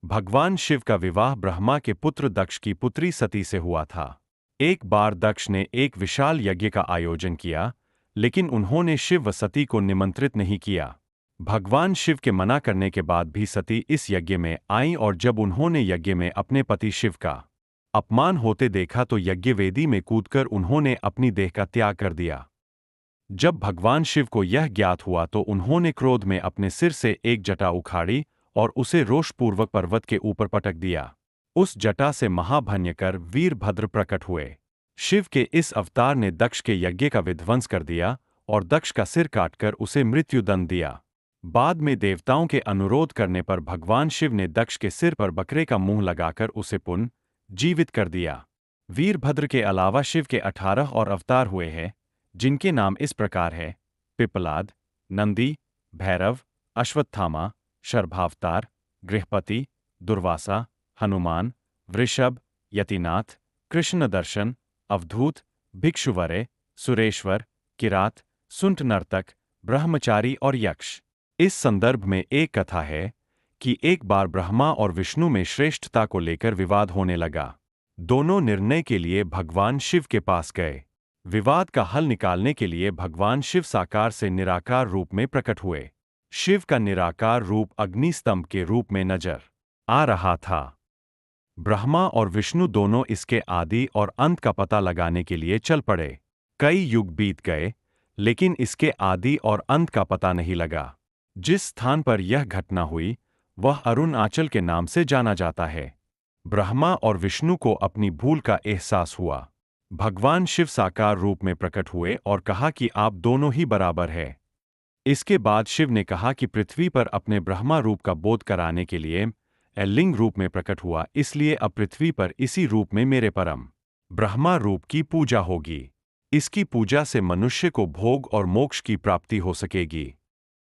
भगवान शिव का विवाह ब्रह्मा के पुत्र दक्ष की पुत्री सती से हुआ था। एक बार दक्ष ने एक विशाल यज्ञ का आयोजन किया, लेकिन उन्होंने शिव व सती को निमंत्रित नहीं किया। भगवान शिव के मना करने के बाद भी सती इस यज्ञ में आईं और जब उन्होंने यज्ञ में अपने पति शिव का अपमान होते देखा तो यज्ञवेदी में कूदकर उन्होंने अपनी देह का त्याग कर दिया। जब भगवान शिव को यह ज्ञात हुआ तो उन्होंने क्रोध में अपने सिर से एक जटा उखाड़ी और उसे रोषपूर्वक पर्वत के ऊपर पटक दिया। उस जटा से महाभयंकर वीरभद्र प्रकट हुए। शिव के इस अवतार ने दक्ष के यज्ञ का विध्वंस कर दिया और दक्ष का सिर काटकर उसे मृत्युदंड दिया। बाद में देवताओं के अनुरोध करने पर भगवान शिव ने दक्ष के सिर पर बकरे का मुंह लगाकर उसे पुनः जीवित कर दिया। वीरभद्र के अलावा शिव के 18 और अवतार हुए हैं, जिनके नाम इस प्रकार है: पिप्पलाद, नंदी, भैरव, अश्वत्थामा, शर्भावतार, गृहपति, दुर्वासा, हनुमान, वृषभ, यतिनाथ, कृष्णदर्शन, अवधूत, भिक्षुवरे, सुरेश्वर, किरात, सुंठ नर्तक, ब्रह्मचारी और यक्ष। इस संदर्भ में एक कथा है कि एक बार ब्रह्मा और विष्णु में श्रेष्ठता को लेकर विवाद होने लगा। दोनों निर्णय के लिए भगवान शिव के पास गए। विवाद का हल निकालने के लिए भगवान शिव साकार से निराकार रूप में प्रकट हुए। शिव का निराकार रूप अग्निस्तंभ के रूप में नजर आ रहा था। ब्रह्मा और विष्णु दोनों इसके आदि और अंत का पता लगाने के लिए चल पड़े। कई युग बीत गए, लेकिन इसके आदि और अंत का पता नहीं लगा। जिस स्थान पर यह घटना हुई वह अरुणाचल के नाम से जाना जाता है। ब्रह्मा और विष्णु को अपनी भूल का एहसास हुआ। भगवान शिव साकार रूप में प्रकट हुए और कहा कि आप दोनों ही बराबर हैं। इसके बाद शिव ने कहा कि पृथ्वी पर अपने ब्रह्मा रूप का बोध कराने के लिए लिंग रूप में प्रकट हुआ, इसलिए अब पृथ्वी पर इसी रूप में मेरे परम ब्रह्मा रूप की पूजा होगी। इसकी पूजा से मनुष्य को भोग और मोक्ष की प्राप्ति हो सकेगी।